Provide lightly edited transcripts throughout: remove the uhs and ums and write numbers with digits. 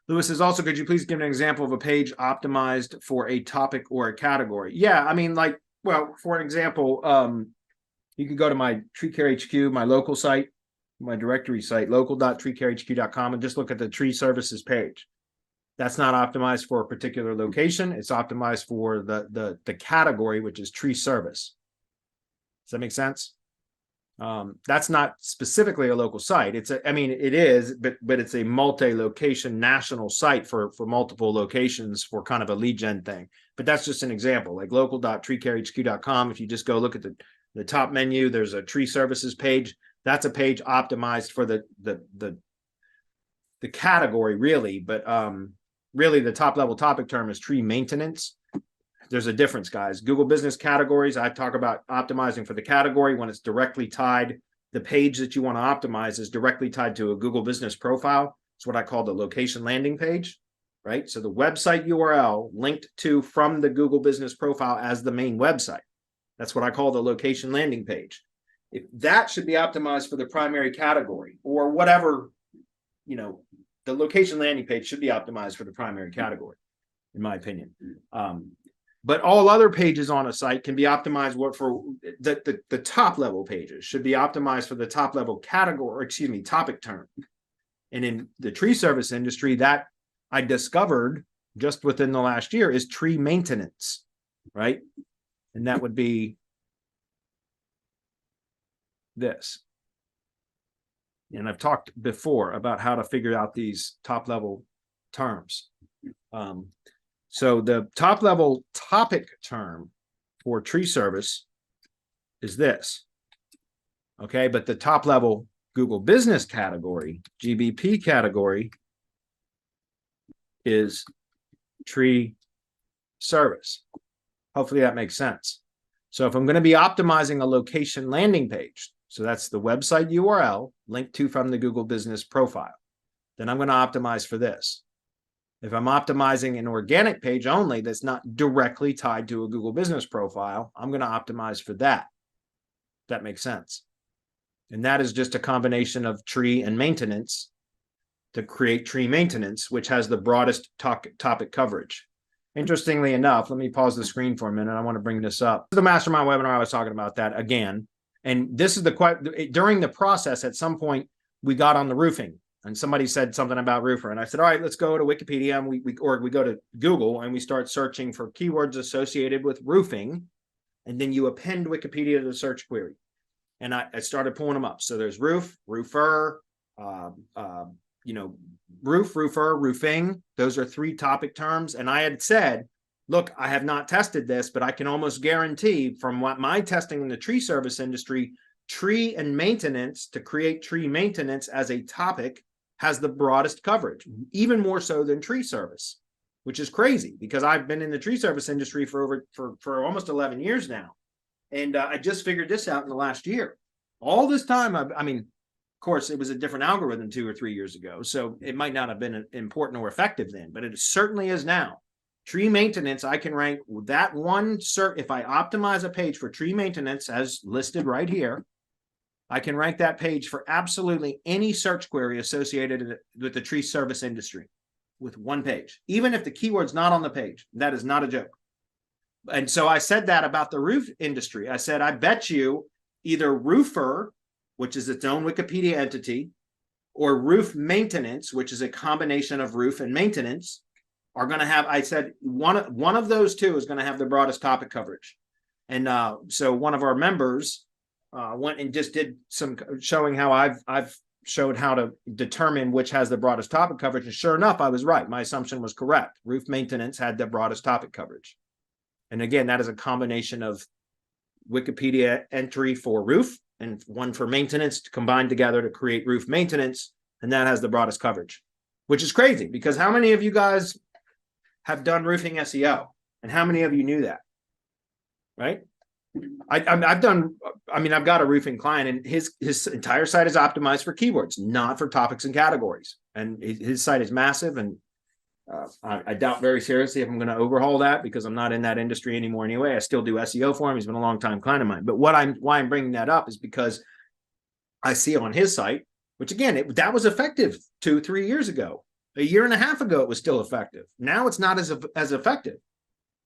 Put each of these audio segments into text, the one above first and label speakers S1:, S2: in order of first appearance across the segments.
S1: Lewis is also, could you please give an example of a page optimized for a topic or a category? Yeah, I mean, like, well, for an example, you could go to my TreeCareHQ, my local site, my directory site, local.treecarehq.com, and just look at the tree services page. That's not optimized for a particular location. It's optimized for the category, which is tree service. Does that make sense? That's not specifically a local site. I mean, it is, but it's a multi-location national site for multiple locations for kind of a lead gen thing. But that's just an example, like local.treecarehq.com. If you just go look at the top menu, there's a tree services page. That's a page optimized for the category, really. But really, the top level topic term is tree maintenance. There's a difference, guys. Google business categories, I talk about optimizing for the category when it's directly tied. The page that you want to optimize is directly tied to a Google business profile. It's what I call the location landing page, right? So the website URL linked to from the Google business profile as the main website. That's what I call the location landing page. If that should be optimized for the primary category or whatever, the location landing page should be optimized for the primary category, in my opinion. But all other pages on a site can be optimized for the top level pages should be optimized for the top level category, topic term. And in the tree service industry, that I discovered just within the last year is tree maintenance, right? And that would be this. And I've talked before about how to figure out these top level terms. So the top level topic term for tree service is this. Okay, but the top level Google business category, GBP category, is tree service. Hopefully that makes sense. So if I'm going to be optimizing a location landing page, so that's the website URL linked to from the Google business profile, then I'm going to optimize for this. If I'm optimizing an organic page only that's not directly tied to a Google business profile, I'm going to optimize for that. That makes sense. And that is just a combination of tree and maintenance to create tree maintenance, which has the broadest topic coverage. Interestingly enough, let me pause the screen for a minute. I want to bring this up. The mastermind webinar, I was talking about that again. And this is during the process, at some point, we got on the roofing. And somebody said something about roofer. And I said, all right, let's go to Wikipedia and we go to Google and we start searching for keywords associated with roofing. And then you append Wikipedia to the search query. And I started pulling them up. So there's roof, roofer, roof, roofer, roofing. Those are 3 topic terms. And I had said, look, I have not tested this, but I can almost guarantee from what my testing in the tree service industry, tree and maintenance, to create tree maintenance as a topic has the broadest coverage, even more so than tree service, which is crazy because I've been in the tree service industry for almost 11 years now. And I just figured this out in the last year. All this time, I mean, of course, it was a different algorithm 2 or 3 years ago, so it might not have been important or effective then, but it certainly is now. Tree maintenance, I can rank that one if I optimize a page for tree maintenance as listed right here, I can rank that page for absolutely any search query associated with the tree service industry with one page, even if the keyword's not on the page. That is not a joke. And so I said that about the roof industry. I said, I bet you either roofer, which is its own Wikipedia entity, or roof maintenance, which is a combination of roof and maintenance, are going to have, I said, one of those two is going to have the broadest topic coverage. And so one of our members went and just did some showing how I've showed how to determine which has the broadest topic coverage. And sure enough, I was right. My assumption was correct. Roof maintenance had the broadest topic coverage. And again, that is a combination of Wikipedia entry for roof and one for maintenance combined together to create roof maintenance. And that has the broadest coverage, which is crazy because how many of you guys have done roofing SEO? And how many of you knew that? Right? I've got a roofing client and his entire site is optimized for keywords, not for topics and categories. And his site is massive. And I doubt very seriously if I'm going to overhaul that because I'm not in that industry anymore anyway. I still do SEO for him. He's been a long time client of mine. But why I'm bringing that up is because I see on his site, which again, that was effective 2-3 years ago. A year and a half ago, it was still effective. Now it's not as effective.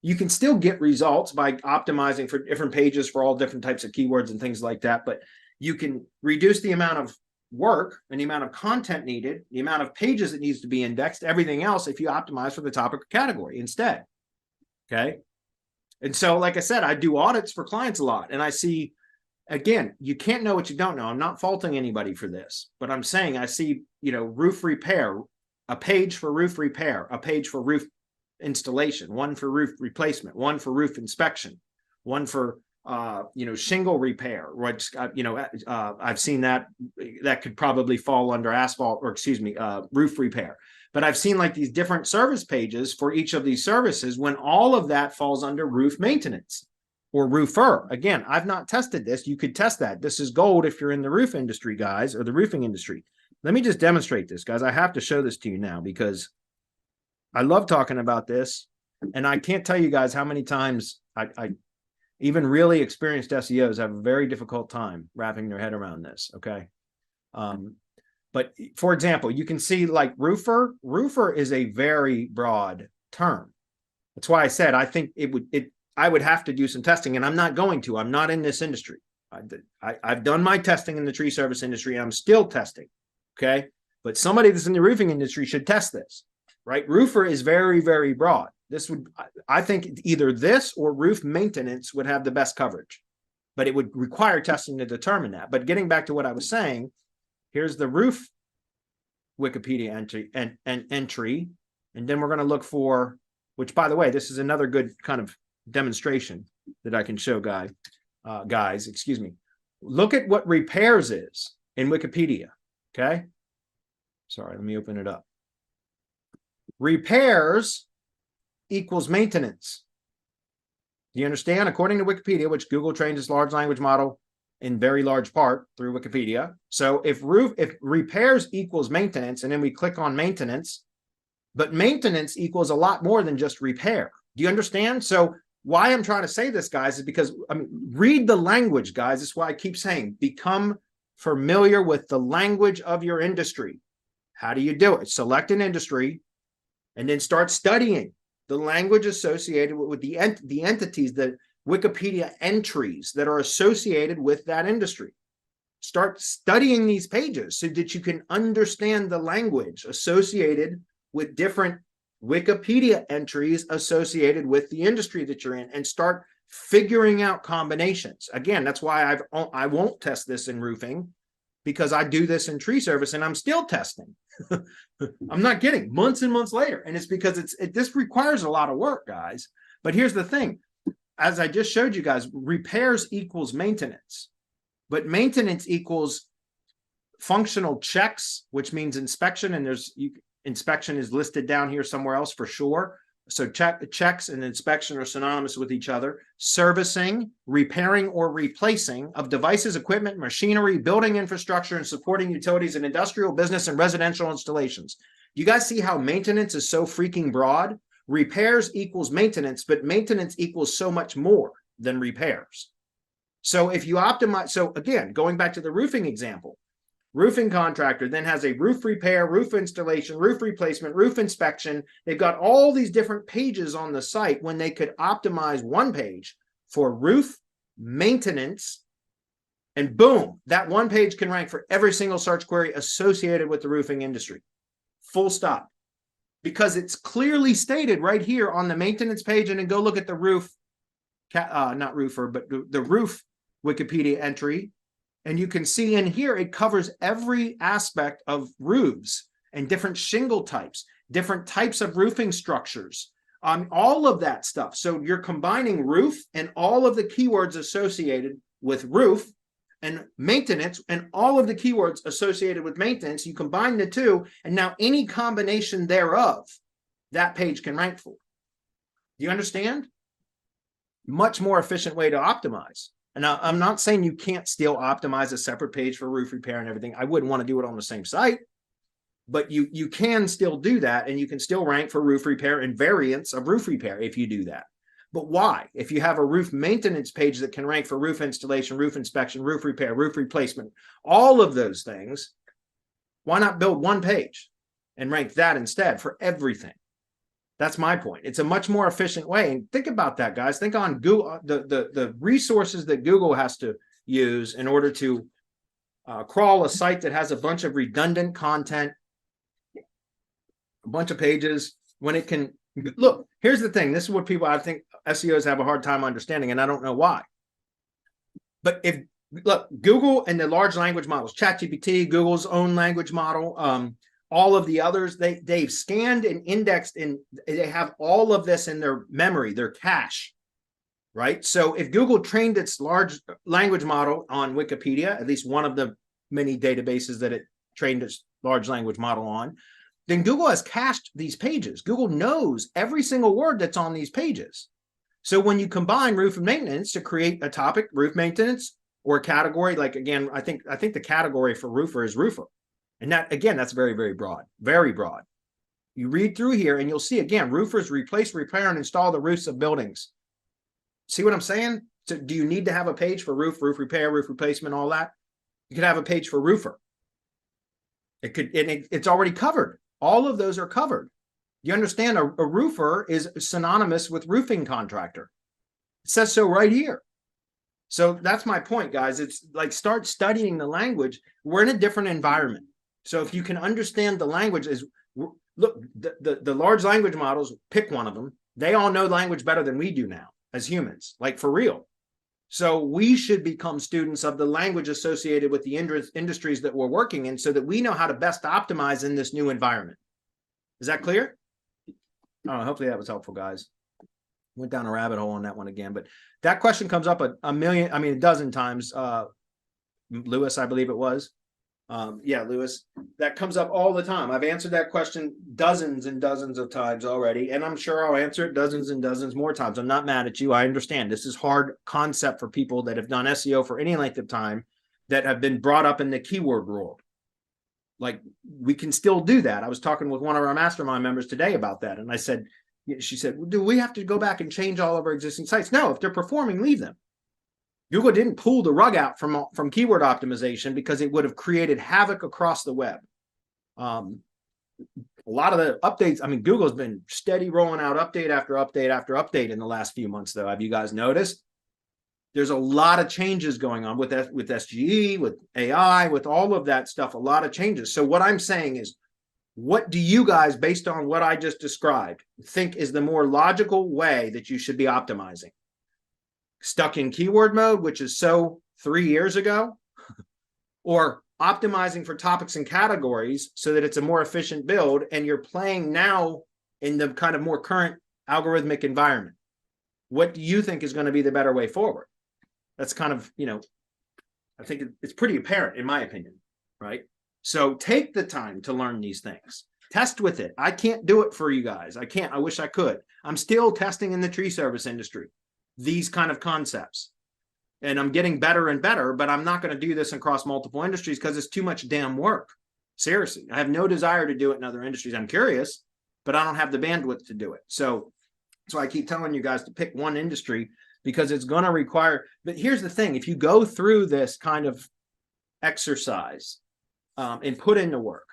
S1: You can still get results by optimizing for different pages for all different types of keywords and things like that, but you can reduce the amount of work and the amount of content needed, the amount of pages that needs to be indexed, everything else if you optimize for the topic or category instead. Okay. And so, like I said, I do audits for clients a lot, and I see, again, you can't know what you don't know. I'm not faulting anybody for this, but I'm saying I see, roof repair, a page for roof repair, a page for roof installation, one for roof replacement, one for roof inspection, one for shingle repair, which I've seen that could probably fall under asphalt, or roof repair. But I've seen like these different service pages for each of these services when all of that falls under roof maintenance or roofer. Again, I've not tested this. You could test that. This is gold if you're in the roof industry, guys, or the roofing industry. Let me just demonstrate this, guys. I have to show this to you now because I love talking about this, and I can't tell you guys how many times I even really experienced SEOs have a very difficult time wrapping their head around this. Okay. But for example, you can see like roofer is a very broad term. That's why I said, I think I would have to do some testing, and I'm not going to. I'm not in this industry. I've done my testing in the tree service industry, and I'm still testing. Okay. But somebody that's in the roofing industry should test this, right? Roofer is very, very broad. I think either this or roof maintenance would have the best coverage, but it would require testing to determine that. But getting back to what I was saying, here's the roof Wikipedia entry, and then we're going to look for, which, by the way, this is another good kind of demonstration that I can show guys. Look at what repairs is in Wikipedia. Okay. Sorry, let me open it up. Repairs equals maintenance. Do you understand? According to Wikipedia, which Google trains its large language model in very large part through Wikipedia. So if repairs equals maintenance, and then we click on maintenance, but maintenance equals a lot more than just repair. Do you understand? So why I'm trying to say this, guys, is because, read the language, guys. That's why I keep saying, become familiar with the language of your industry. How do you do it? Select an industry and then start studying the language associated with the entities, the Wikipedia entries that are associated with that industry. Start studying these pages so that you can understand the language associated with different Wikipedia entries associated with the industry that you're in, and start figuring out combinations. Again, that's why I won't test this in roofing, because I do this in tree service and I'm still testing. I'm not kidding, months and months later. And it's because this requires a lot of work, guys. But here's the thing. As I just showed you guys, repairs equals maintenance, but maintenance equals functional checks, which means inspection. And inspection is listed down here somewhere else for sure. So checks and inspection are synonymous with each other. Servicing, repairing, or replacing of devices, equipment, machinery, building infrastructure, and supporting utilities in industrial, business, and residential installations. You guys see how maintenance is so freaking broad? Repairs equals maintenance, but maintenance equals so much more than repairs. So if you optimize, so again, going back to the roofing example, roofing contractor then has a roof repair, roof installation, roof replacement, roof inspection. They've got all these different pages on the site when they could optimize one page for roof maintenance, and boom, that one page can rank for every single search query associated with the roofing industry. Full stop. Because it's clearly stated right here on the maintenance page, and then go look at the roof, not roofer, but the roof Wikipedia entry. And you can see in here, it covers every aspect of roofs and different shingle types, different types of roofing structures, all of that stuff. So you're combining roof and all of the keywords associated with roof, and maintenance and all of the keywords associated with maintenance. You combine the two, and now any combination thereof, that page can rank for. Do you understand? Much more efficient way to optimize. And now, I'm not saying you can't still optimize a separate page for roof repair and everything. I wouldn't want to do it on the same site, but you can still do that, and you can still rank for roof repair and variants of roof repair if you do that. But why? If you have a roof maintenance page that can rank for roof installation, roof inspection, roof repair, roof replacement, all of those things, why not build one page and rank that instead for everything. That's my point. It's a much more efficient way. And think about that, guys. Think on Google, the resources that Google has to use in order to crawl a site that has a bunch of redundant content, a bunch of pages, when it can look. Here's the thing. This is what people, I think SEOs have a hard time understanding, and I don't know why. But if look, Google and the large language models, ChatGPT, Google's own language model, all of the others, they've scanned and indexed, and they have all of this in their memory, their cache, right? So if Google trained its large language model on Wikipedia, at least one of the many databases that it trained its large language model on, then Google has cached these pages. Google knows every single word that's on these pages. So when you combine roof and maintenance to create a topic, roof maintenance, or a category, like again, I think the category for roofer is roofer. And that, again, that's very, very broad, very broad. You read through here and you'll see, again, roofers replace, repair, and install the roofs of buildings. See what I'm saying? So do you need to have a page for roof, roof repair, roof replacement, all that? You could have a page for roofer. It could, it's already covered. All of those are covered. You understand, a roofer is synonymous with roofing contractor. It says so right here. So that's my point, guys. It's like, start studying the language. We're in a different environment. So if you can understand the language, is look, the large language models, pick one of them. They all know language better than we do now as humans, like for real. So we should become students of the language associated with the industries that we're working in, so that we know how to best optimize in this new environment. Is that clear? Hopefully that was helpful, guys. Went down a rabbit hole on that one again, but that question comes up a dozen times. Lewis, I believe it was. Yeah, Lewis, that comes up all the time. I've answered that question dozens and dozens of times already, and I'm sure I'll answer it dozens and dozens more times. I'm not mad at you. I understand this is hard concept for people that have done SEO for any length of time, that have been brought up in the keyword world. Like, we can still do that. I was talking with one of our mastermind members today about that, and she said, well, do we have to go back and change all of our existing sites? No, if they're performing, leave them. Google didn't pull the rug out from keyword optimization because it would have created havoc across the web. A lot of the updates, Google's been steady rolling out update after update after update in the last few months, though. Have you guys noticed? There's a lot of changes going on with SGE, with AI, with all of that stuff, a lot of changes. So what I'm saying is, what do you guys, based on what I just described, think is the more logical way that you should be optimizing? Stuck in keyword mode, which is so 3 years ago, or optimizing for topics and categories so that it's a more efficient build, and you're playing now in the kind of more current algorithmic environment? What do you think is going to be the better way forward? That's kind of, I think it's pretty apparent in my opinion, right? So take the time to learn these things. Test with it. I can't do it for you guys. I can't. I wish I could. I'm still testing in the tree service industry these kind of concepts, and I'm getting better and better, but I'm not going to do this across multiple industries because it's too much damn work. Seriously, I have no desire to do it in other industries. I'm curious, but I don't have the bandwidth to do it. So I keep telling you guys to pick one industry, because it's going to require, but here's the thing, if you go through this kind of exercise and put in the work,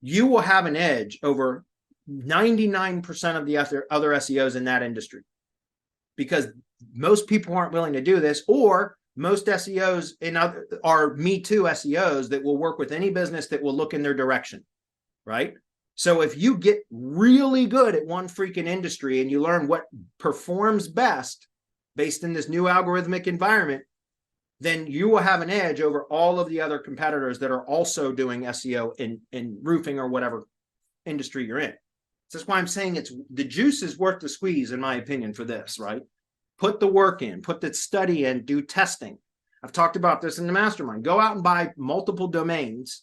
S1: you will have an edge over 99% of the other SEOs in that industry, because most people aren't willing to do this, or most SEOs are Me Too SEOs that will work with any business that will look in their direction, right? So if you get really good at one freaking industry and you learn what performs best based in this new algorithmic environment, then you will have an edge over all of the other competitors that are also doing SEO in roofing or whatever industry you're in. So that's why I'm saying the juice is worth the squeeze, in my opinion, for this, right? Put the work in, put the study in, do testing. I've talked about this in the mastermind. Go out and buy multiple domains,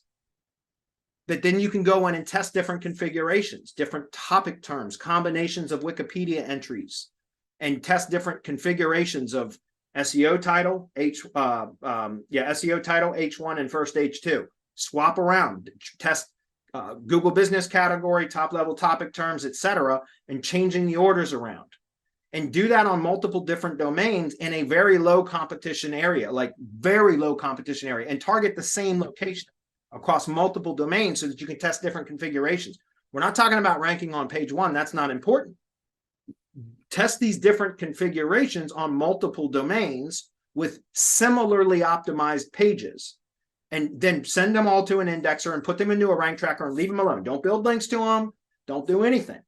S1: but then you can go in and test different configurations, different topic terms, combinations of Wikipedia entries, and test different configurations of SEO title, SEO title, H1 and first H2. Swap around, test Google business category, top level topic terms, etc., and changing the orders around. And do that on multiple different domains in a very low competition area, like very low competition area, and target the same location across multiple domains so that you can test different configurations. We're not talking about ranking on page 1. That's not important. Test these different configurations on multiple domains with similarly optimized pages, and then send them all to an indexer and put them into a rank tracker and leave them alone. Don't build links to them. Don't do anything.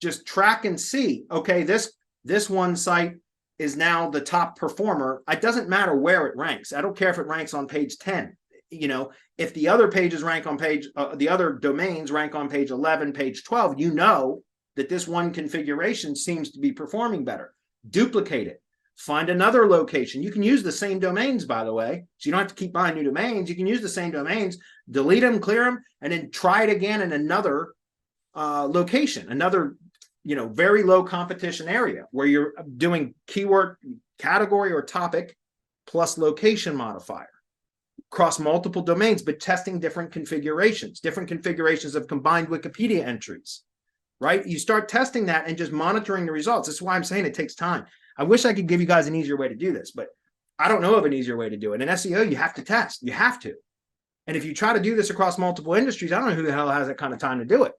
S1: Just track and see, okay, this one site is now the top performer. It doesn't matter where it ranks. I don't care if it ranks on page 10. You know, if the other pages rank on page, the other domains rank on page 11, page 12, you know that this one configuration seems to be performing better. Duplicate it. Find another location. You can use the same domains, by the way, so you don't have to keep buying new domains. You can use the same domains, delete them, clear them, and then try it again in another location, another, you know, very low competition area where you're doing keyword, category, or topic plus location modifier across multiple domains, but testing different configurations of combined Wikipedia entries, right? You start testing that and just monitoring the results. That's why I'm saying it takes time. I wish I could give you guys an easier way to do this, but I don't know of an easier way to do it. In SEO, you have to test. You have to. And if you try to do this across multiple industries, I don't know who the hell has that kind of time to do it.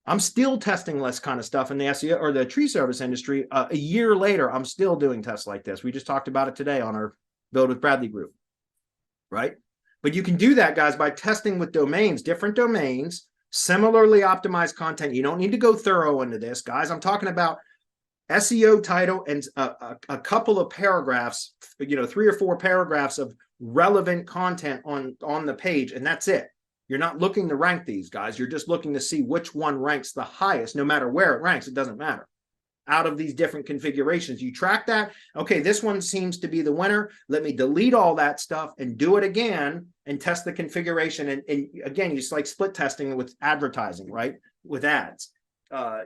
S1: I'm still testing this kind of stuff in the SEO or the tree service industry. A year later, I'm still doing tests like this. We just talked about it today on our Build with Bradley group, right? But you can do that, guys, by testing with domains, different domains, similarly optimized content. You don't need to go thorough into this, guys. I'm talking about SEO title and a couple of paragraphs, you know, 3 or 4 paragraphs of relevant content on the page, and that's it. You're not looking to rank these, guys. You're just looking to see which one ranks the highest, no matter where it ranks. It doesn't matter. Out of these different configurations, you track that. Okay, this one seems to be the winner. Let me delete all that stuff and do it again and test the configuration. And again, you just like split testing with advertising, right? With ads.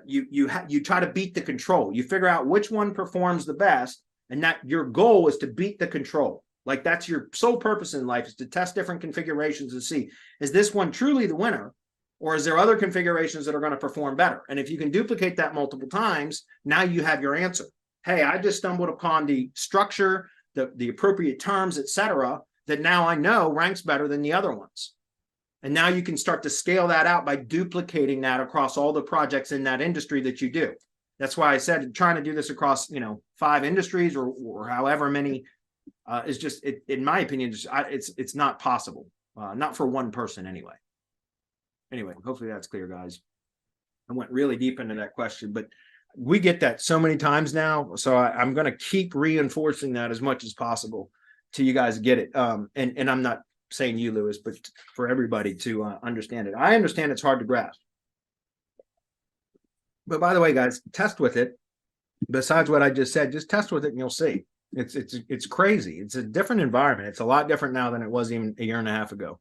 S1: You try to beat the control. You figure out which one performs the best, and that your goal is to beat the control. Like, that's your sole purpose in life, is to test different configurations and see, is this one truly the winner, or is there other configurations that are going to perform better? And if you can duplicate that multiple times, now you have your answer. Hey, I just stumbled upon the structure, the appropriate terms, etc., that now I know ranks better than the other ones. And now you can start to scale that out by duplicating that across all the projects in that industry that you do. That's why I said trying to do this across, you know, 5 industries or however many is just, in my opinion, it's not possible. Not for one person anyway. Anyway, hopefully that's clear, guys. I went really deep into that question, but we get that so many times now. So I'm going to keep reinforcing that as much as possible till you guys get it. And I'm not saying you, Lewis, but for everybody to understand it. I understand it's hard to grasp. But by the way, guys, test with it. Besides what I just said, just test with it and you'll see. It's crazy. It's a different environment. It's a lot different now than it was even a year and a half ago.